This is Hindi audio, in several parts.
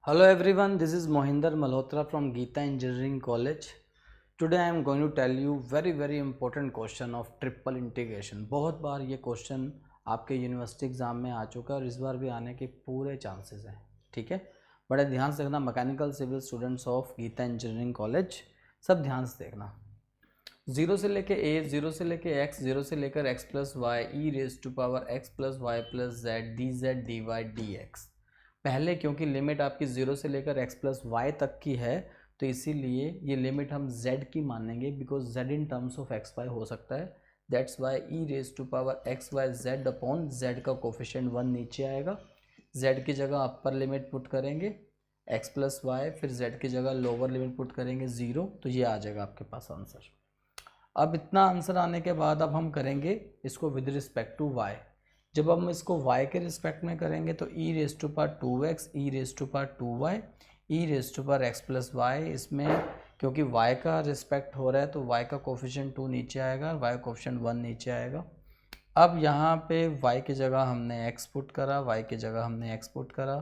Hello everyone, this is Mohinder Malhotra from Geeta Engineering College. Today I am going to tell you very important question of triple integration. बहुत बार ये क्वेश्चन आपके यूनिवर्सिटी एग्जाम में आ चुका है और इस बार भी आने के पूरे चांसेस हैं। ठीक है, बड़े ध्यान से देखना, mechanical civil students of Geeta engineering college सब ध्यान से देखना। जीरो से लेके ए, जीरो से लेके एक्स, जीरो से लेकर x plus y e raise to power x plus y plus z d z d Y d x. पहले क्योंकि लिमिट आपकी जीरो से लेकर एक्स प्लस वाई तक की है तो इसीलिए ये लिमिट हम z की मानेंगे, because z in terms of x y हो सकता है। That's why e raise to power x y z upon z का कोफिशिएंट 1 नीचे आएगा। z की जगह अपर लिमिट पुट करेंगे x प्लस वाई, फिर z की जगह लोअर लिमिट पुट करेंगे 0, तो ये आ जाएगा आपके पास आंसर। अब इतना आंसर आने के बाद अब हम करेंगे इसको विद रिस्पेक्ट टू y। जब हम इसको y के रिस्पेक्ट में करेंगे तो e raise to power 2x e raise to power 2y e raise to power x plus y. इसमें क्योंकि y का रिस्पेक्ट हो रहा है तो y का कोफिशिएंट 2 नीचे आएगा, y का कोफिशिएंट 1 नीचे आएगा। अब यहाँ पे y की जगह हमने x पुट करा, y की जगह हमने x पुट करा।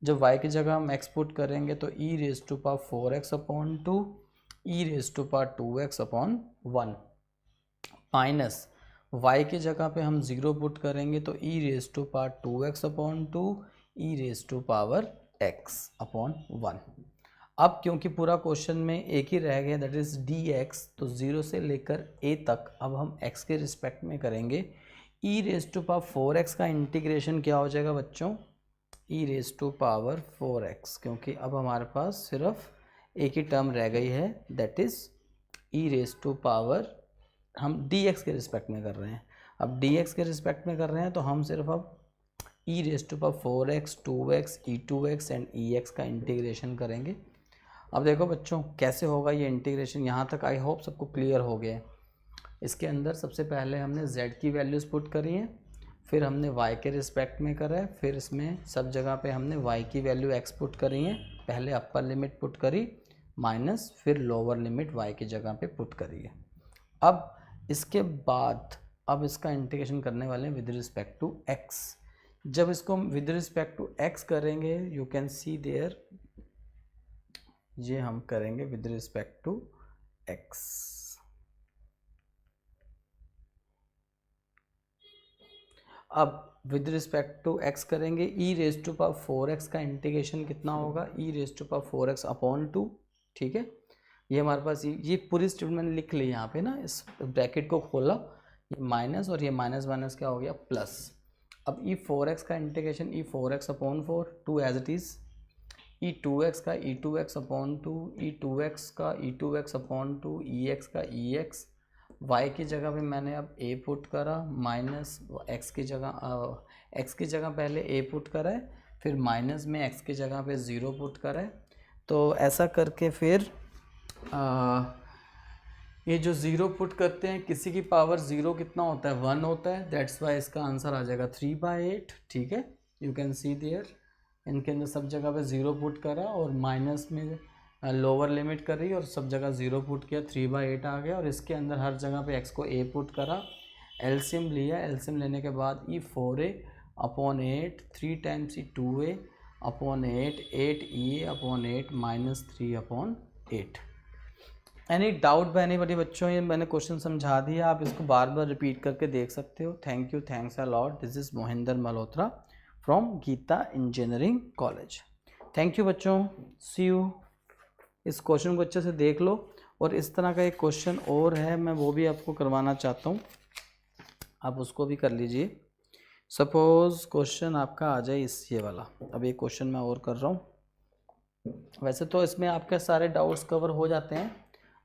जब y की जगह हम x पुट करेंगे तो e raise to power 4x upon 2 e raise to power 2x upon 1 minus y की जगह पे हम 0 पुट करेंगे तो e raise to power 2x upon 2 e raise to power x upon 1। अब क्योंकि पूरा क्वेश्चन में एक ही रह गया दैट इज dx, तो 0 से लेकर a तक अब हम x के रिस्पेक्ट में करेंगे। ई रेज टू पावर 4x का इंटीग्रेशन क्या हो जाएगा बच्चों, ई रेज टू पावर 4x, क्योंकि अब हमारे पास सिर्फ एक ही टर्म रह गई है that is e raise to power, हम dx के रिस्पेक्ट में कर रहे हैं। अब dx के रिस्पेक्ट में कर रहे हैं तो हम सिर्फ अब e raise to power 4x 2x e2x and ex का इंटीग्रेशन करेंगे। अब देखो बच्चों कैसे होगा ये इंटीग्रेशन, यहाँ तक आई होप सबको क्लियर हो गया है। इसके अंदर सबसे पहले हमने z की वैल्यूज़ पुट करी हैं, फिर हमने y के रिस्पेक्ट में करा है, फिर इसमें सब जगह पे हमने y की वैल्यू x पुट करी है। पहले अपर लिमिट पुट करी माइनस, फिर लोअर लिमिट y की जगह पे पुट करी है। अब इसके बाद अब इसका इंटीग्रेशन करने वाले हैं विद रिस्पेक्ट टू x। जब इसको हम विद रिस्पेक्ट टू x करेंगे यू कैन सी देयर, ये हम करेंगे विद रिस्पेक्ट टू x। अब विद रिस्पेक्ट टू x करेंगे, ई रेज टू पावर 4x का इंटीग्रेशन कितना होगा, e raise to power 4x upon 2। ठीक है, ये हमारे पास ये पूरी स्टेटमेंट मैंने लिख ली यहाँ पे ना, इस ब्रैकेट को खोला, ये माइनस और ये माइनस माइनस क्या हो गया प्लस। अब ई 4x का integration e 4x upon 4 2 as it is, e 2x का ई 2x अपॉन 2 ई 2x का ई 2x अपॉन 2 ई एक्स का ई एक्स। वाई की जगह पे मैंने अब a पुट करा माइनस x की जगह पहले a पुट करा है, फिर माइनस में x की जगह पे 0 पुट करा है। तो ऐसा करके फिर ये जो 0 पुट करते हैं किसी की पावर 0 कितना होता है 1 होता है, दैट्स वाई इसका आंसर आ जाएगा 3/8। ठीक है, यू कैन सी देयर, इनके अंदर सब जगह पे 0 पुट करा और माइनस में लोअर लिमिट करी और सब जगह 0 पुट किया, 3/8 आ गया। और इसके अंदर हर जगह पे x को a पुट करा, एलसीएम लिया, एलसीएम लेने के बाद e 4a upon 8 3 times e 2a upon 8 8e upon 8 minus 3 upon 8। Any doubt by anybody बच्चों, ये मैंने क्वेश्चन समझा दिया, आप इसको बार बार रिपीट करके देख सकते हो। Thank you, thanks a lot. This is Mohinder Malhotra from Geeta engineering college. Thank you बच्चों, सी यू। इस क्वेश्चन को अच्छे से देख लो, और इस तरह का एक क्वेश्चन और है मैं वो भी आपको करवाना चाहता हूँ, आप उसको भी कर लीजिए। सपोज क्वेश्चन आपका आ जाए इस ये वाला, अब एक क्वेश्चन मैं और कर रहा हूँ। वैसे तो इसमें आपके सारे डाउट्स कवर हो जाते हैं,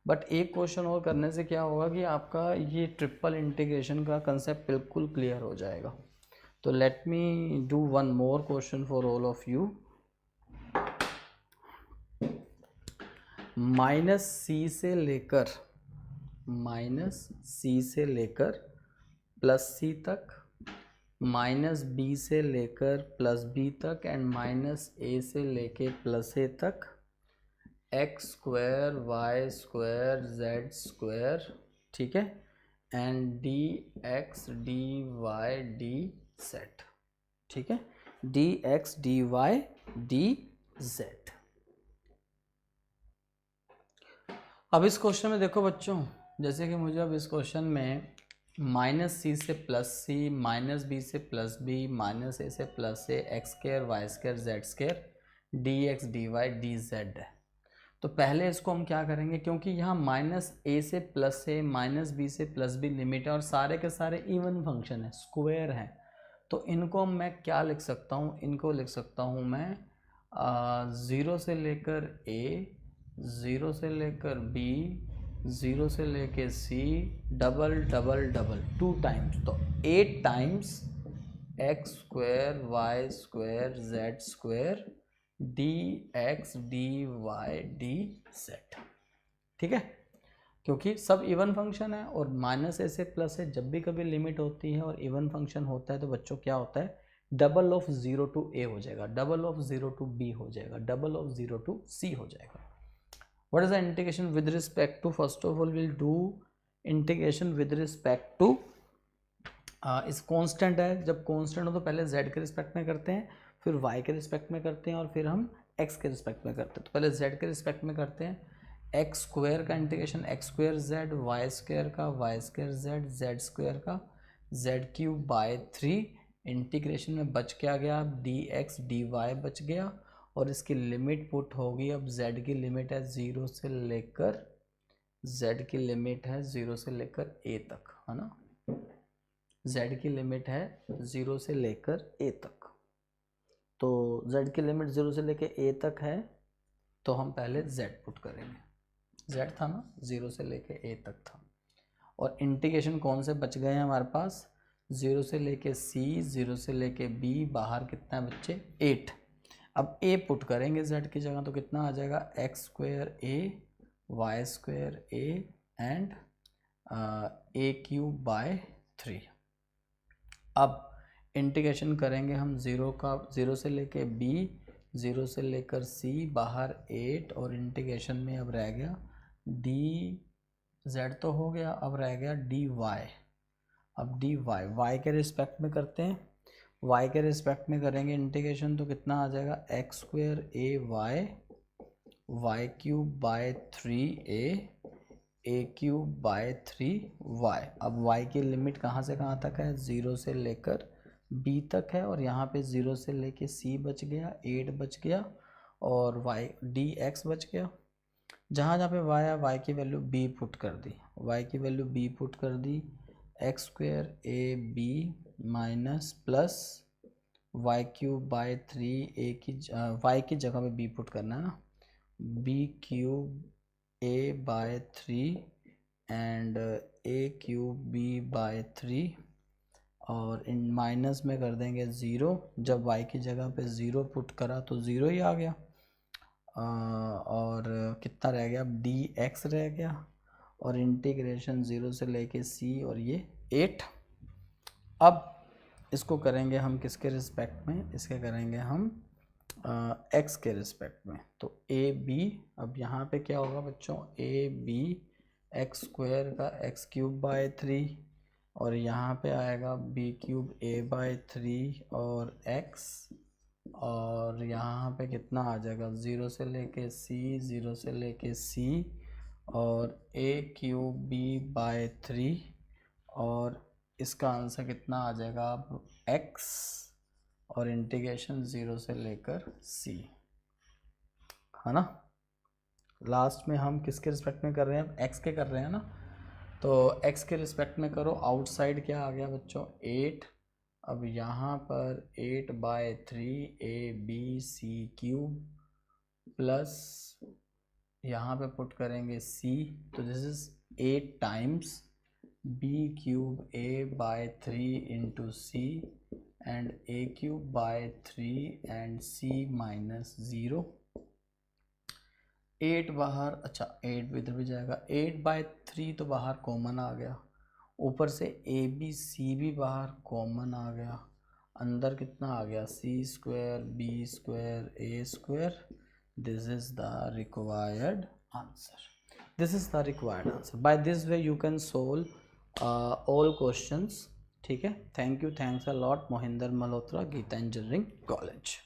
बट एक क्वेश्चन और करने से क्या होगा कि आपका ये ट्रिपल इंटीग्रेशन का कंसेप्ट बिल्कुल क्लियर हो जाएगा। तो let me do one more question for all of you. Minus C से लेकर प्लस सी तक, माइनस बी से लेकर प्लस बी तक एंड माइनस ए से लेके प्लस ए तक, X square Y square Z square, ठीक है, and D X D Y D Z. ठीक है, D X D Y D Z. अब इस क्वेश्चन में देखो बच्चों, जैसे कि मुझे अब इस क्वेश्चन में -c से +c, -b से +b, -a से +a, x² y² z² dx dy dz है। तो पहले इसको हम क्या करेंगे, क्योंकि यहाँ -a से +a, -b से +b लिमिट है और सारे के सारे इवन फंक्शन है, स्क्वायर है, तो इनको मैं क्या लिख सकता हूँ, इनको लिख सकता हूँ मैं 0 से लेकर a, 0 से लेकर b, 0 से लेकर c, double double double 2 times, तो 8 times x² y² z² dx dy dz। ठीक है, क्योंकि सब इवन फंक्शन है और -a से +a जब भी कभी लिमिट होती है और इवन फंक्शन होता है तो बच्चों क्या होता है, डबल ऑफ 0 to a हो जाएगा, डबल ऑफ 0 to b हो जाएगा, डबल ऑफ 0 to c हो जाएगा। What is the integration with respect to, first of all will do integration with respect to, इस कांस्टेंट है, जब कांस्टेंट हो तो पहले z के रिस्पेक्ट में करते हैं, फिर y के रिस्पेक्ट में करते हैं और फिर हम x के रिस्पेक्ट में करते हैं। तो पहले z के रिस्पेक्ट में करते हैं, x² का इंटीग्रेशन x² z, y² का y² z, z² का z³ 3 इंटीग्रेशन में बच क्या गया, dx dy बच गया और इसकी लिमिट पुट होगी, अब z की लिमिट है 0 से लेकर, z की लिमिट है 0 से लेकर a तक, है ना, z की लिमिट है 0 से लेकर a तक। तो z की लिमिट 0 से लेकर a तक है, तो हम पहले z पुट करेंगे, z था ना, 0 से लेकर a तक था, और इंटीग्रेशन कौन से बच गए हैं हमारे पास, 0 से लेके c, 0 से लेके b, बाहर कितना है बच्चे 8। अब a पुट करेंगे z की जगह, तो कितना आ जाएगा x² a, y² a and a³ 3। अब इंटीग्रेशन करेंगे हम 0 से लेके b, 0 से लेकर c, बाहर 8 और इंटीग्रेशन में अब रह गया dz तो हो गया, अब रह गया dy। अब dy y के रिस्पेक्ट में करते हैं, y के रिस्पेक्ट में करेंगे इंटीग्रेशन, तो कितना आ जाएगा x² a y, y³ 3a, a³ 3y। अब y की लिमिट कहाँ से कहाँ तक है, 0 से लेकर b तक है, और यहाँ पे 0 से लेके c बच गया, 8 बच गया और y dx बच गया। जहाँ जहाँ पे y है y की वैल्यू b पुट कर दी, y की वैल्यू b पुट कर दी, x² ab minus plus y³ 3 y की जगह पे b पुट करना है ना, b³ a/3 एंड a³b/3 और इन माइनस में कर देंगे 0, जब y की जगह पे 0 पुट करा तो 0 ही आ गया, और कितना रह गया, dx रह गया और इंटीग्रेशन 0 से लेके c और ये 8। अब इसको करेंगे हम किसके रिस्पेक्ट में, इसके करेंगे हम x के रिस्पेक्ट में, तो ab, अब यहाँ पे क्या होगा बच्चों, ab x² का x³ 3 और यहाँ पे आएगा b³ a/3 और x, और यहाँ पे कितना आ जाएगा 0 से लेके c, 0 से लेके c और a³b/3 और इसका आंसर कितना आ जाएगा अब x और इंटीग्रेशन 0 से लेकर c, है ना। लास्ट में हम किसके रिस्पेक्ट में कर रहे हैं, x के कर रहे हैं ना, तो x के रिस्पेक्ट में करो, आउटसाइड क्या आ गया बच्चों 8, अब यहाँ पर 8/3 abc³ प्लस यहाँ पे पुट करेंगे c, तो this is 8 times b³ a/3 into c and a³/3 and c minus 0, 8 बाहर, अच्छा 8 इधर भी जाएगा, 8/3 तो बाहर कॉमन आ गया, ऊपर से abc भी बाहर कॉमन आ गया, अंदर कितना आ गया c² b² a², this is the required answer, this is the required answer. By this way you can solve all questions. ठीक है, thank you, thanks a lot, Mohinder Malhotra, Geeta engineering college.